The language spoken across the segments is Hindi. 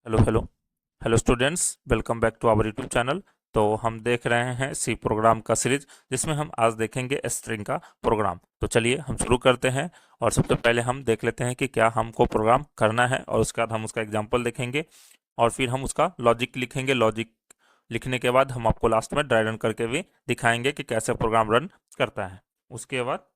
Hello hello hello students, welcome back to our YouTube channel. तो हम देख रहे हैं सी प्रोग्राम का सीरीज, जिसमें हम आज देखेंगे स्ट्रिंग का प्रोग्राम। तो चलिए हम शुरू करते हैं। और सबसे पहले हम देख लेते हैं कि क्या हमको प्रोग्राम करना है, और उसके बाद हम उसका एग्जांपल देखेंगे और फिर हम उसका लॉजिक लिखेंगे। लॉजिक लिखने के बाद हम आपको लास्ट में ड्राई रन करके भी दिखाएंगे कि कैसे प्रोग्राम रन करता है। उसके बाद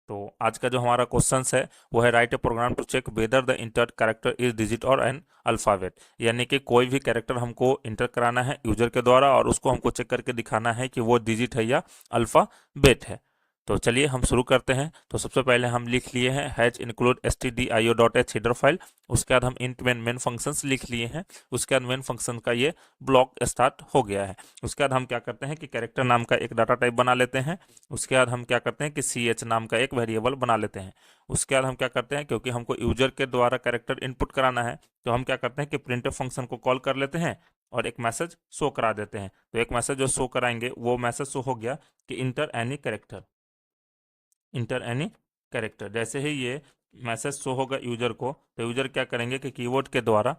तो आज का जो हमारा क्वेश्चन है वो है write a program to check whether the inter character is digit और एन अल्फाबेट। यानी कि कोई भी कैरेक्टर हमको इंटर कराना है यूजर के द्वारा, और उसको हमको चेक करके दिखाना है कि वो डिजिट है या अल्फाबेट है। तो चलिए हम शुरू करते हैं। तो सबसे पहले हम लिख लिए हैं has include stdio.h header file. उसके बाद हम इंट मेन फंक्शंस लिख लिए हैं। उसके बाद मेन फंक्शन का ये ब्लॉक स्टार्ट हो गया है। उसके बाद हम क्या करते हैं कि कैरेक्टर नाम का एक डाटा टाइप बना लेते हैं। उसके बाद हम क्या करते हैं कि ch नाम का एक वेरिएबल बना लेते हैं। उसके बाद हम क्या करते हैं, क्योंकि हमको यूजर के द्वारा कैरेक्टर इनपुट कराना है, तो हम क्या करते हैं कि प्रिंटफ फंक्शन को कॉल कर लेते हैं और एक मैसेज शो करा देते हैं। तो एक मैसेज जो शो कराएंगे वो मैसेज शो हो गया कि inter any character. Inter any character जैसे ही ये मैसेज शो होगा यूजर को, तो यूजर क्या करेंगे कि कीबोर्ड के द्वारा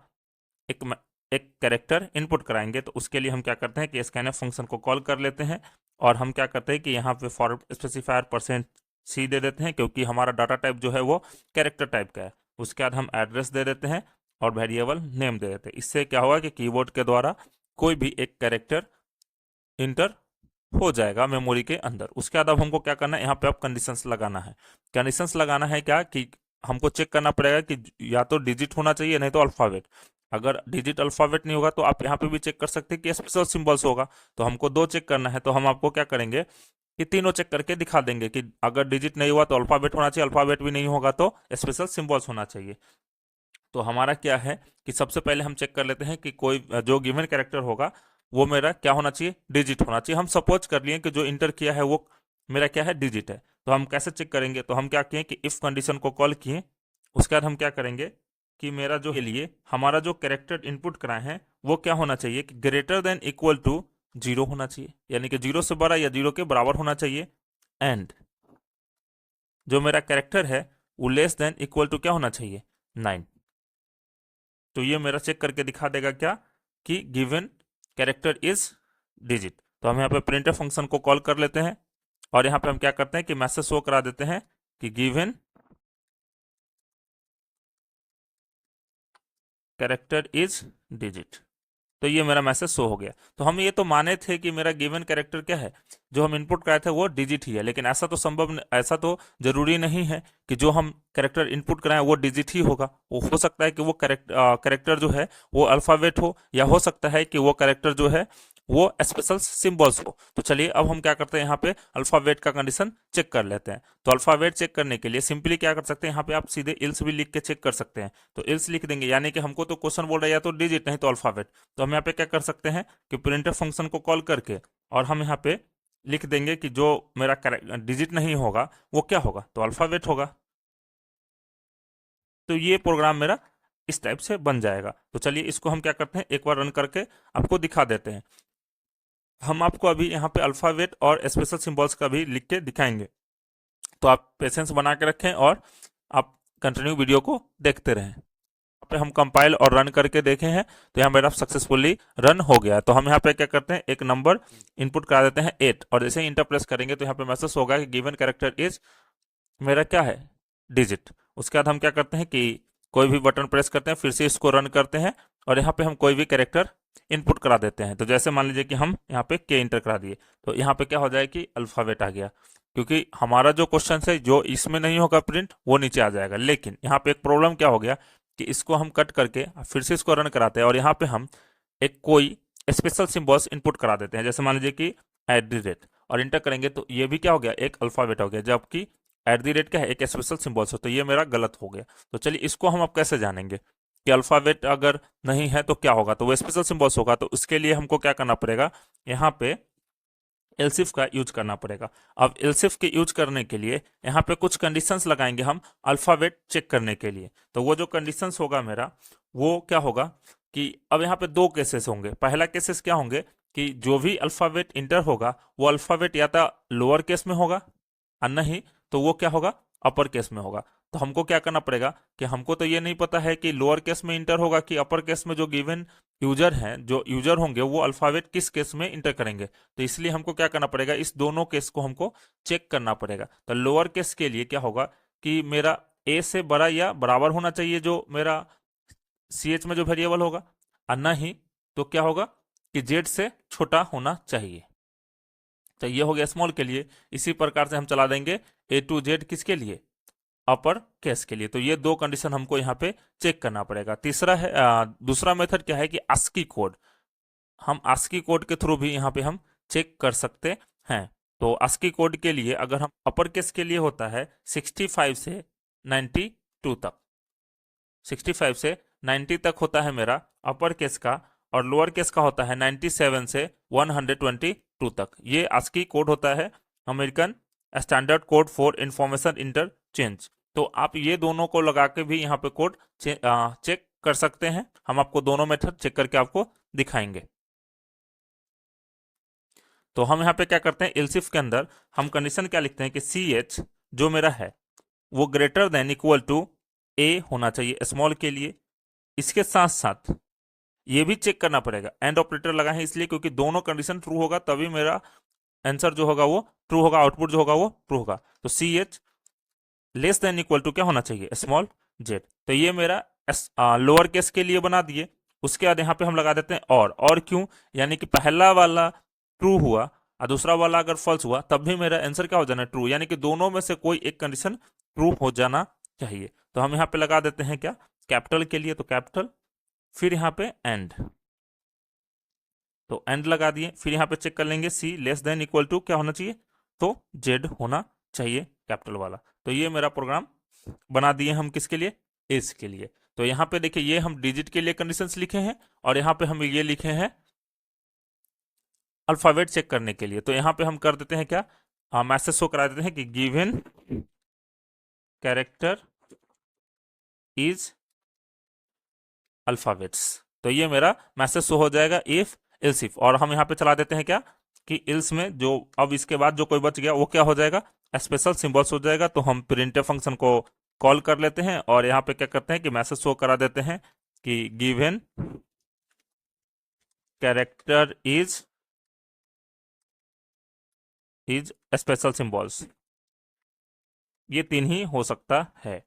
एक एक कैरेक्टर इनपुट कराएंगे। तो उसके लिए हम क्या करते हैं कि स्कैनफ फंक्शन को कॉल कर लेते हैं, और हम क्या करते हैं कि यहाँ पे फॉर स्पेसिफायर परसेंट सी दे देते हैं, क्योंकि हमारा डाटा टाइप जो है वो कैरेक्टर टाइप का है। उसके बाद हम एड्रेस दे देते हैं और वेरिएबल नेम दे देते हैं। इससे क्या होगा कि कीबोर्ड के द्वारा कोई भी एक कैरेक्टर इंटर हो जाएगा मेमोरी के अंदर। उसके बाद अब हमको क्या करना है, यहाँ पे अब कंडीशंस लगाना है। कंडीशंस लगाना है क्या कि हमको चेक करना पड़ेगा कि या तो डिजिट होना चाहिए, नहीं तो अल्फाबेट। अगर डिजिट अल्फाबेट नहीं होगा तो आप यहाँ पे भी चेक कर सकते हैं कि स्पेशल सिंबल्स होगा। तो हमको दो चेक करना है, तो हम आपको क्या करेंगे कि तीनों चेक करके दिखा देंगे कि अगर डिजिट नहीं हुआ तो अल्फाबेट होना चाहिए, अल्फाबेट भी नहीं होगा तो स्पेशल सिंबल्स होना चाहिए। तो हमारा क्या है कि सबसे पहले हम चेक कर लेते हैं कि कोई जो गिवन कैरेक्टर होगा वो मेरा क्या होना चाहिए, डिजिट होना चाहिए। हम सपोज कर लिए कि जो इंटर किया है वो मेरा क्या है, डिजिट है। तो हम कैसे चेक करेंगे, तो हम क्या किए कि इफ कंडीशन को कॉल किए। उसके बाद हम क्या करेंगे कि मेरा जो के लिए हमारा जो कैरेक्टर इनपुट कराए हैं वो क्या होना चाहिए कि greater than equal to zero होना चाहिए, यानी कि जीरो से बड़ा या जीरो के बराबर होना चाहिए। एंड जो मेरा कैरेक्टर है वो लेस देन इक्वल टू क्या होना चाहिए, 9। तो ये मेरा चेक करके दिखा देगा क्या कि गिवन कैरेक्टर इज डिजिट। तो हम यहाँ पे प्रिंटर फंक्शन को कॉल कर लेते हैं, और यहाँ पे हम क्या करते हैं कि मैसेज शो करा देते हैं कि गिवन कैरेक्टर इज डिजिट। तो ये मेरा मैसेज शो हो गया। तो हम ये तो माने थे कि मेरा गिवन कैरेक्टर क्या है, जो हम इनपुट कराए थे वो डिजिट ही है, लेकिन ऐसा तो जरूरी नहीं है कि जो हम कैरेक्टर इनपुट कराएं वो डिजिट ही होगा। वो हो सकता है कि वो कैरेक्टर जो है वो अल्फाबेट हो, या हो सकता है कि वो कैरेक्टर जो है वो स्पेशल सिंबल्स हो। तो चलिए अब हम क्या करते हैं, यहाँ पे अल्फाबेट का कंडीशन चेक कर लेते हैं। तो अल्फाबेट चेक करने के लिए सिंपली क्या कर सकते हैं, यहाँ पे आप सीधे इल्स भी लिख के चेक कर सकते हैं। तो इल्स लिख देंगे, यानी कि हमको तो क्वेश्चन बोल रहा है या तो डिजिट नहीं तो अल्फाबेट। तो हम यहाँ पे क्या कर सकते हैं कि प्रिंटर फंक्शन को कॉल करके और हम यहाँ पे लिख देंगे कि जो मेरा डिजिट नहीं होगा वो क्या होगा, तो अल्फाबेट होगा। तो ये प्रोग्राम मेरा इस टाइप से बन जाएगा। तो चलिए इसको हम क्या करते हैं, एक बार रन करके आपको दिखा देते हैं। हम आपको अभी यहाँ पे अल्फाबेट और स्पेशल सिंबल्स का भी लिख के दिखाएंगे। तो आप पेशेंस बना के रखें और आप कंटिन्यू वीडियो को देखते रहें। पे हम कंपाइल और रन करके देखे हैं, तो यहाँ मेरा सक्सेसफुली रन हो गया। तो हम यहाँ पे क्या करते हैं, एक नंबर इनपुट करा देते हैं 8, और जैसे ही इंटर प्रेस करेंगे तो यहाँ पे मैसेज होगा कि गिवन कैरेक्टर इज मेरा क्या है, डिजिट। उसके बाद हम क्या करते हैं कि कोई भी बटन प्रेस करते हैं, फिर से इसको रन करते हैं, और यहाँ पे हम कोई भी कैरेक्टर इनपुट करा देते हैं। तो जैसे मान लीजिए कि हम यहाँ पे के इंटर करा दिए, तो यहाँ पे क्या हो जाए कि अल्फाबेट आ गया, क्योंकि हमारा जो क्वेश्चन है जो इसमें नहीं होगा प्रिंट वो नीचे आ जाएगा। लेकिन यहाँ पे एक प्रॉब्लम क्या हो गया कि इसको हम कट करके फिर से इसको रन कराते हैं, और यहाँ पे हम एक कोई स्पेशल सिंबल्स इनपुट करा देते हैं। जैसे मान लीजिए कि @ और इंटर करेंगे तो ये भी क्या हो गया, एक अल्फाबेट हो गया, जबकि @ क्या है, एक स्पेशल सिंबल्स हो। तो ये मेरा गलत हो गया। तो चलिए इसको हम अब कैसे जानेंगे कि अल्फाबेट अगर नहीं है तो क्या होगा, तो वो स्पेशल सिंबल्स होगा। तो उसके लिए हमको क्या करना पड़ेगा, यहाँ पे एलसिफ का यूज करना पड़ेगा। अब एलसिफ के यूज करने के लिए यहाँ पे कुछ कंडीशंस लगाएंगे हम अल्फाबेट चेक करने के लिए। तो वो जो कंडीशंस होगा मेरा, वो क्या होगा कि अब यहाँ पे दो केसेस होंगे। पहला केसेस क्या होंगे कि जो भी अल्फाबेट इंटर होगा वो अल्फाबेट या तो लोअर केस में होगा, और नहीं तो वो क्या होगा, अपर केस में होगा। तो हमको क्या करना पड़ेगा कि हमको तो ये नहीं पता है कि लोअर केस में इंटर होगा कि अपर केस में। जो गिवन यूजर हैं, जो यूजर होंगे, वो अल्फाबेट किस केस में इंटर करेंगे, तो इसलिए हमको क्या करना पड़ेगा, इस दोनों केस को हमको चेक करना पड़ेगा। तो लोअर केस के लिए क्या होगा कि मेरा ए से बड़ा या बराबर होना चाहिए जो मेरा सी एच में जो वेरिएबल होगा, और नहीं तो क्या होगा कि जेड से छोटा होना चाहिए। तो ये हो गया स्मॉल के लिए। इसी प्रकार से हम चला देंगे ए टू जेड किसके लिए, अपर केस के लिए। तो ये दो कंडीशन हमको यहाँ पे चेक करना पड़ेगा। तीसरा है दूसरा मेथड क्या है कि आस्की कोड। हम आस्की कोड के थ्रू भी यहाँ पे हम चेक कर सकते हैं। तो आस्की कोड के लिए अगर हम अपर केस के लिए होता है 65 से 92 तक, 65 से 90 तक होता है मेरा अपर केस का, और लोअर केस का होता है 97 से 122 तक। ये आस्की कोड होता है, American standard code for information interchange. तो आप ये दोनों को लगा के भी यहाँ पे कोड चेक कर सकते हैं। हम आपको दोनों मेथड चेक करके आपको दिखाएंगे। तो हम यहाँ पे क्या करते हैं, एल्सिफ के अंदर हम कंडीशन क्या लिखते हैं कि सी एच जो मेरा है वो ग्रेटर देन इक्वल टू ए होना चाहिए स्मॉल के लिए। इसके साथ साथ ये भी चेक करना पड़ेगा, एंड ऑपरेटर लगा है इसलिए क्योंकि दोनों कंडीशन ट्रू होगा तभी मेरा आंसर जो होगा वो ट्रू होगा, आउटपुट जो होगा वो ट्रू होगा। तो C H less than equal to क्या होना चाहिए, स्मॉल जेड। तो ये मेरा लोअर केस के लिए बना दिए। उसके बाद यहाँ पे हम लगा देते हैं और क्यों, यानी कि पहला वाला ट्रू हुआ और दूसरा वाला अगर फॉल्स हुआ तब भी मेरा आंसर क्या हो जाना, ट्रू, यानी कि दोनों में से कोई एक कंडीशन ट्रू हो जाना चाहिए। तो हम यहाँ पे लगा देते हैं क्या, कैपिटल के लिए तो कैपिटल, फिर यहाँ पे एंड, तो एंड लगा दिए। फिर यहाँ पे चेक कर लेंगे सी लेस देन इक्वल टू क्या होना चाहिए, तो जेड होना चाहिए कैपिटल वाला। तो ये मेरा प्रोग्राम बना दिए हम किसके लिए, इस के लिए। तो यहाँ पे देखिए ये हम डिजिट के लिए कंडीशंस लिखे हैं और यहाँ पे हम ये लिखे हैं अल्फाबेट चेक करने के लिए। तो यहाँ पे हम कर देते हैं क्या, मैसेज शो करा देते हैं कि गिवन कैरेक्टर इज अल्फाबेट्स। तो ये मेरा मैसेज शो हो जाएगा इफ एल्स इफ। और हम यहाँ पे चला देते हैं क्या कि एल्स में जो अब इसके बाद जो कोई बच गया वो क्या हो जाएगा, स्पेशल सिंबल्स हो जाएगा। तो हम प्रिंटफ फंक्शन को कॉल कर लेते हैं और यहाँ पे क्या करते हैं कि मैसेज शो करा देते हैं कि given character is special symbols. ये तीन ही हो सकता है,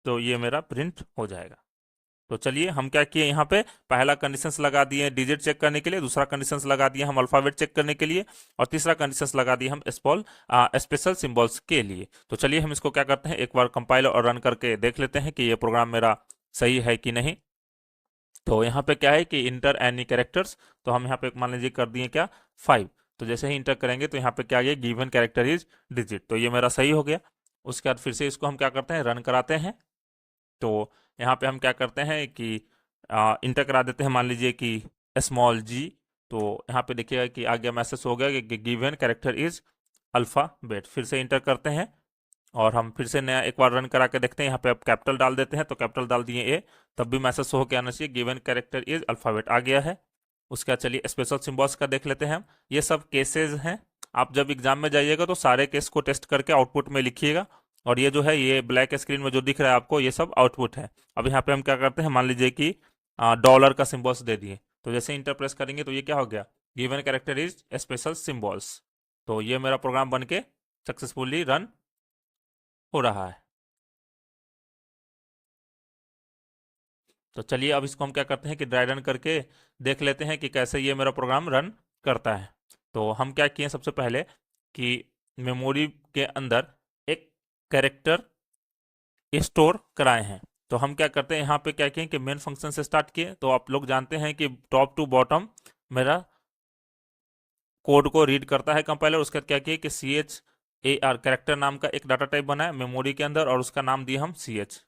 तो ये मेरा प्रिंट हो जाएगा। तो चलिए हम क्या किए, यहाँ पे पहला कंडीशंस लगा दिए डिजिट चेक करने के लिए, दूसरा कंडीशंस लगा दिए हम अल्फाबेट चेक करने के लिए, और तीसरा कंडीशंस लगा दिए हम स्पेशल सिंबल्स के लिए। तो चलिए हम इसको क्या करते हैं, एक बार कंपाइल और रन करके देख लेते हैं कि ये प्रोग्राम मेरा सही है कि नहीं। तो यहाँ पे क्या है कि इंटर एनी कैरेक्टर्स, तो हम यहाँ पे मान लीजिए कर दिए क्या 5। तो जैसे ही इंटर करेंगे तो यहाँ पे क्या आ गया, गिवन कैरेक्टर इज डिजिट। तो ये मेरा सही हो गया। उसके बाद फिर से इसको हम क्या करते हैं, रन कराते हैं। तो यहाँ पे हम क्या करते हैं कि इंटर करा देते हैं, मान लीजिए कि स्मॉल जी। तो यहाँ पे देखिएगा कि आ गया, मैसेज हो गया कि गिवन कैरेक्टर इज अल्फाबेट। फिर से इंटर करते हैं और हम फिर से नया एक बार रन करा के देखते हैं। यहाँ पे आप कैपिटल डाल देते हैं, तो कैपिटल डाल दिए ए, तब भी मैसेज हो के आना चाहिए गिवन कैरेक्टर इज अल्फाबेट, आ गया है। उसके बाद चलिए स्पेशल सिंबल्स का देख लेते हैं हम। ये सब केसेस हैं, आप जब एग्जाम में जाइएगा तो सारे केस को टेस्ट करके आउटपुट में लिखिएगा। और ये जो है ये ब्लैक स्क्रीन में जो दिख रहा है आपको, ये सब आउटपुट है। अब यहाँ पे हम क्या करते हैं, मान लीजिए कि डॉलर का सिंबल्स दे दिए, तो जैसे इंटर प्रेस करेंगे तो ये क्या हो गया, given character is special symbols. तो ये मेरा प्रोग्राम बन के सक्सेसफुली रन हो रहा है। तो चलिए अब इसको हम क्या करते हैं कि ड्राई रन करके देख लेते हैं कि कैसे ये मेरा प्रोग्राम रन करता है। तो हम क्या किए सबसे पहले कि मेमोरी के अंदर एक कैरेक्टर स्टोर कराए हैं। तो हम क्या करते हैं, यहाँ पे क्या किए कि मेन फंक्शन से स्टार्ट किए। तो आप लोग जानते हैं कि टॉप टू बॉटम मेरा कोड को रीड करता है कंपाइलर। उसके बाद क्या किए कि CHAR कैरेक्टर नाम का एक डाटा टाइप बनाया मेमोरी के अंदर और उसका नाम दिए हम CH।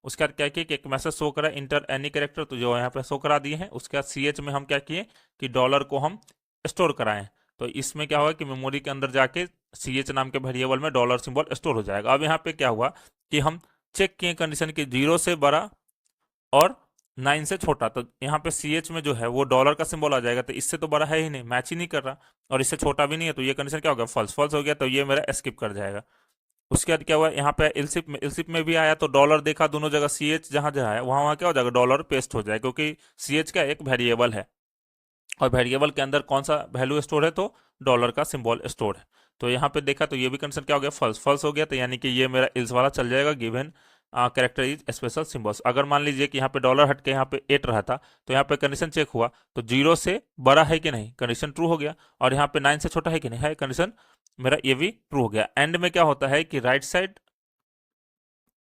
उसके बाद क्या किए कि एक मैसेज शो करा इंटर एनी कैरेक्टर, तो जो यहाँ पे शो करा दिए हैं। उसके बाद CH में हम क्या किए कि डॉलर को हम स्टोर कराएं। तो इसमें क्या होगा कि मेमोरी के अंदर जाके CH नाम के वेरिएबल में डॉलर सिंबल स्टोर हो जाएगा। अब यहाँ पे क्या हुआ कि हम चेक किए कंडीशन की 0 से बड़ा और 9 से छोटा। तो यहाँ पे CH में जो है वो डॉलर का सिंबल आ जाएगा, तो इससे तो बड़ा है ही नहीं, मैच ही नहीं कर रहा, और इससे छोटा भी नहीं है। तो ये कंडीशन क्या हो गया, फॉल्स। फॉल्स हो गया तो ये मेरा स्किप कर जाएगा। उसके बाद क्या हुआ, यहाँ पे इलसिप में भी आया तो डॉलर देखा, दोनों जगह सी एच जहां जहां है वहां वहां क्या हो जाएगा, डॉलर पेस्ट हो जाएगा, क्योंकि सी एच का एक वेरिएबल है और वेरिएबल के अंदर कौन सा वैल्यू स्टोर है, तो डॉलर का सिंबल स्टोर है। तो यहाँ पे देखा तो ये भी कंडीशन क्या हो गया, फॉल्स फॉल्स हो गया, तो यानी कि ये मेरा इल्स वाला चल जाएगा, given character is special symbols. अगर मान लीजिए कि यहाँ पे डॉलर हट के यहाँ पे 8 रहा था, तो यहाँ पे कंडीशन चेक हुआ तो 0 से बड़ा है कि नहीं, कंडीशन ट्रू हो गया, और यहाँ पे 9 से छोटा है कि नहीं है, कंडीशन मेरा ये भी ट्रू हो गया। एंड में क्या होता है कि राइट साइड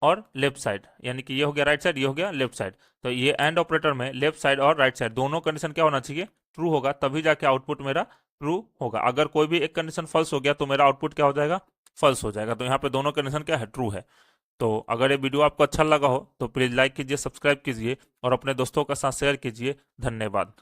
और लेफ्ट साइड, यानी कि ये हो गया राइट साइड, ये हो गया लेफ्ट साइड, तो ये एंड ऑपरेटर में लेफ्ट साइड और राइट साइड दोनों कंडीशन क्या होना चाहिए, ट्रू होगा, तभी जाके आउटपुट मेरा ट्रू होगा। अगर कोई भी एक कंडीशन फॉल्स हो गया तो मेरा आउटपुट क्या हो जाएगा, फॉल्स हो जाएगा। तो यहाँ पे दोनों कंडीशन क्या है, ट्रू है। तो अगर ये वीडियो आपको अच्छा लगा हो तो प्लीज़ लाइक कीजिए, सब्सक्राइब कीजिए और अपने दोस्तों के साथ शेयर कीजिए। धन्यवाद।